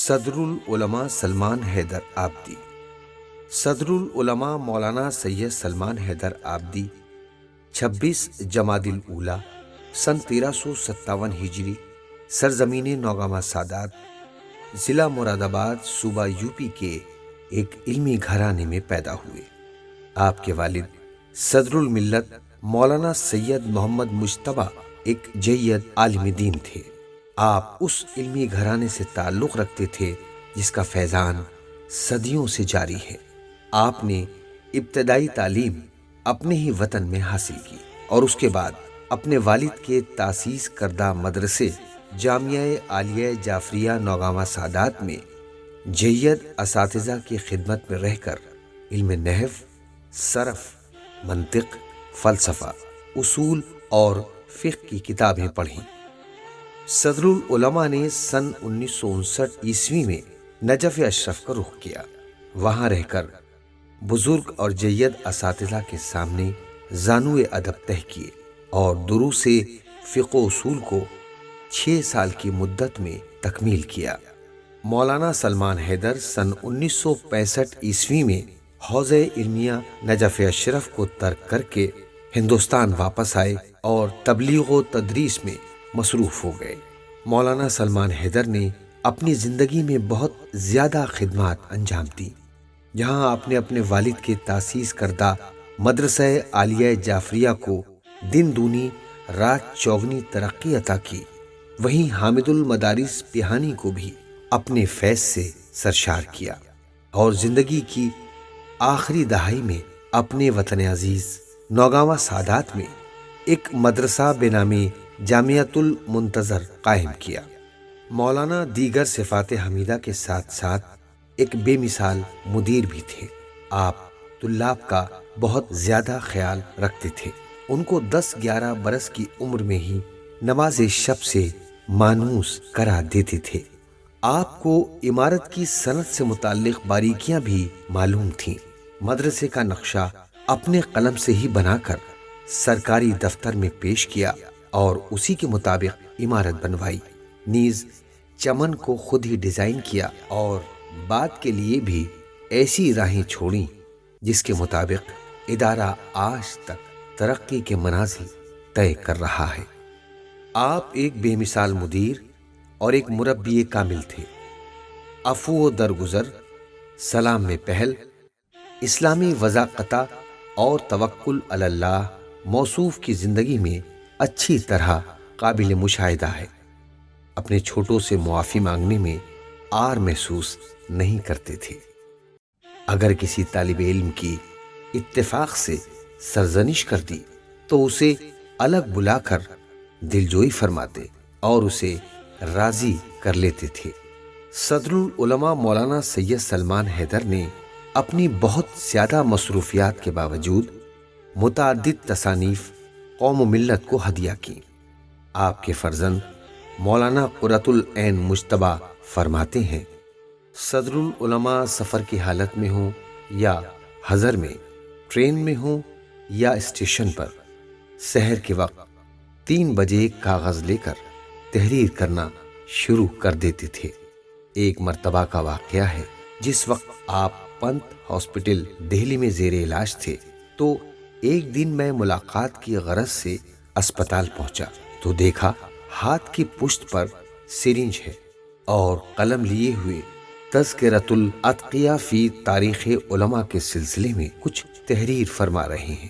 صدرالعلماء سلمان حیدر آبدی۔ صدرالعلماء مولانا سید سلمان حیدر آبدی 26 جمادی الاولیٰ سن 1357 ہجری سرزمین نوگاما سادات ضلع مراد آباد صوبہ یوپی کے ایک علمی گھرانے میں پیدا ہوئے۔ آپ کے والد صدر الملت مولانا سید محمد مجتبیٰ ایک جید عالم دین تھے۔ آپ اس علمی گھرانے سے تعلق رکھتے تھے جس کا فیضان صدیوں سے جاری ہے۔ آپ نے ابتدائی تعلیم اپنے ہی وطن میں حاصل کی اور اس کے بعد اپنے والد کے تاسیس کردہ مدرسے جامعہ عالیہ جعفریہ نوگاما سادات میں جید اساتذہ کی خدمت میں رہ کر علم نحو، صرف، منطق، فلسفہ، اصول اور فقہ کی کتابیں پڑھیں۔ صدرالعلماء نے سن 1959 عیسوی میں نجف اشرف کا رخ کیا۔ وہاں رہ کر بزرگ اور جید اساتذہ کے سامنے زانوئے ادب طے کیے اور دروس فقہ و اصول کو 6 سال کی مدت میں تکمیل کیا۔ مولانا سلمان حیدر سن 1965 عیسوی میں حوزہ علمیہ نجف اشرف کو ترک کر کے ہندوستان واپس آئے اور تبلیغ و تدریس میں مصروف ہو گئے۔ مولانا سلمان حیدر نے اپنی زندگی میں بہت زیادہ خدمات انجام دی۔ جہاں آپ نے اپنے والد کے تاسیس کردہ مدرسہ عالیہ جعفریہ کو دن دونی رات چوگنی ترقی عطا کی، وہیں حامد المدارس پہانی کو بھی اپنے فیض سے سرشار کیا اور زندگی کی آخری دہائی میں اپنے وطن عزیز نوگاما سادات میں ایک مدرسہ بے نامی جامعۃ المنتظر قائم کیا۔ مولانا دیگر صفات حمیدہ کے ساتھ ساتھ ایک بے مثال مدیر بھی تھے۔ آپ طلاب کا بہت زیادہ خیال رکھتے تھے۔ ان کو 10-11 برس کی عمر میں ہی نماز شب سے مانوس کرا دیتے تھے۔ آپ کو عمارت کی صنعت سے متعلق باریکیاں بھی معلوم تھیں۔ مدرسے کا نقشہ اپنے قلم سے ہی بنا کر سرکاری دفتر میں پیش کیا اور اسی کے مطابق عمارت بنوائی۔ نیز چمن کو خود ہی ڈیزائن کیا اور بعد کے لیے بھی ایسی راہیں چھوڑیں جس کے مطابق ادارہ آج تک ترقی کے منازل طے کر رہا ہے۔ آپ ایک بے مثال مدیر اور ایک مربی کامل تھے۔ عفو و درگزر، سلام میں پہل، اسلامی وضاقتہ اور توکل علی اللہ موصوف کی زندگی میں اچھی طرح قابل مشاہدہ ہے۔ اپنے چھوٹوں سے معافی مانگنے میں عار محسوس نہیں کرتے تھے۔ اگر کسی طالب علم کی اتفاق سے سرزنش کر دی تو اسے الگ بلا کر دلجوئی فرماتے اور اسے راضی کر لیتے تھے۔ صدرالعلماء مولانا سید سلمان حیدر نے اپنی بہت زیادہ مصروفیات کے باوجود متعدد تصانیف قوم و ملت کو ہدیہ کی۔ آپ کے فرزند مولانا قرۃ العین مجتبیٰ فرماتے ہیں، صدرالعلماء سفر کی حالت میں ہوں یا حضر میں، ٹرین میں ہوں یا اسٹیشن پر، سحر کے وقت 3 بجے کاغذ لے کر تحریر کرنا شروع کر دیتے تھے۔ ایک مرتبہ کا واقعہ ہے، جس وقت آپ پنت ہاسپٹل دہلی میں زیر علاج تھے تو ایک دن میں ملاقات کی غرض سے اسپتال پہنچا تو دیکھا ہاتھ کی پشت پر سرنج ہے اور قلم لیے ہوئے تذکرۃ الاتقیاء فی تاریخ علماء کے سلسلے میں کچھ تحریر فرما رہے ہیں۔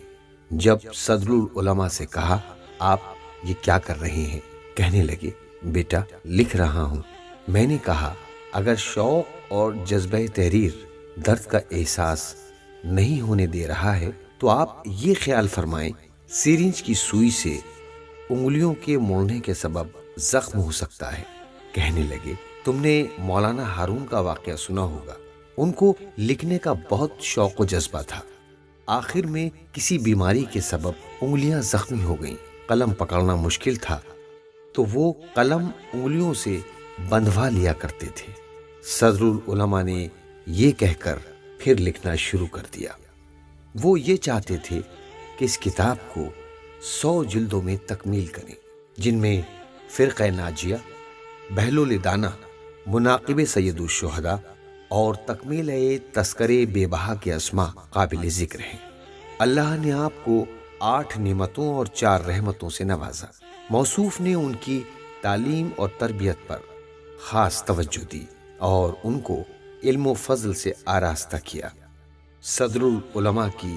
جب صدرالعلماء سے کہا، آپ یہ کیا کر رہے ہیں؟ کہنے لگے، بیٹا لکھ رہا ہوں۔ میں نے کہا، اگر شوق اور جذبہ تحریر درد کا احساس نہیں ہونے دے رہا ہے تو آپ یہ خیال فرمائیں سرنج کی سوئی سے انگلیوں کے موڑنے کے سبب زخم ہو سکتا ہے۔ کہنے لگے، تم نے مولانا ہارون کا واقعہ سنا ہوگا، ان کو لکھنے کا بہت شوق و جذبہ تھا۔ آخر میں کسی بیماری کے سبب انگلیاں زخمی ہو گئیں، قلم پکڑنا مشکل تھا تو وہ قلم انگلیوں سے بندھوا لیا کرتے تھے۔ صدرالعلماء نے یہ کہہ کر پھر لکھنا شروع کر دیا۔ وہ یہ چاہتے تھے کہ اس کتاب کو 100 جلدوں میں تکمیل کریں، جن میں فرقہ ناجیہ، بہلول دانہ، مناقب سید الشہداء اور تکمیل تذکر بے بہا کے اسما قابل ذکر ہیں۔ اللہ نے آپ کو 8 نعمتوں اور 4 رحمتوں سے نوازا۔ موصوف نے ان کی تعلیم اور تربیت پر خاص توجہ دی اور ان کو علم و فضل سے آراستہ کیا۔ صدر العلماء کی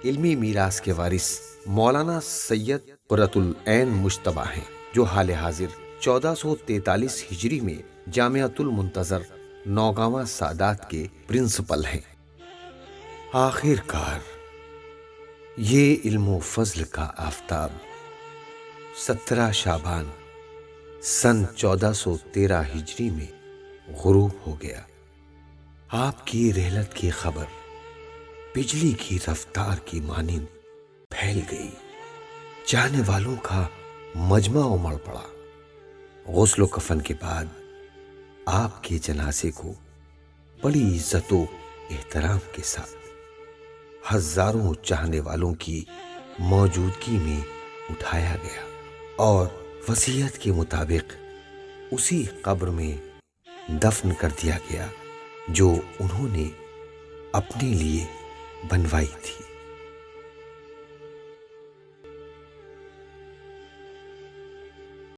علمی میراث کے وارث مولانا سید قرۃ العین مجتبیٰ ہیں، جو حال حاضر 1443 ہجری میں جامعۃ المنتظر نوگاواں سادات کے پرنسپل ہیں۔ آخر کار یہ علم و فضل کا آفتاب 17 شعبان سن 1413 ہجری میں غروب ہو گیا۔ آپ کی رحلت کی خبر بجلی کی رفتار کی مانند پھیل گئی۔ جانے والوں کا مجمع امڑ پڑا۔ غسل و کفن کے بعد آپ کے جنازے کو بڑی عزت و احترام کے ساتھ ہزاروں چاہنے والوں کی موجودگی میں اٹھایا گیا اور وصیت کے مطابق اسی قبر میں دفن کر دیا گیا جو انہوں نے اپنے لیے بنوائی تھی۔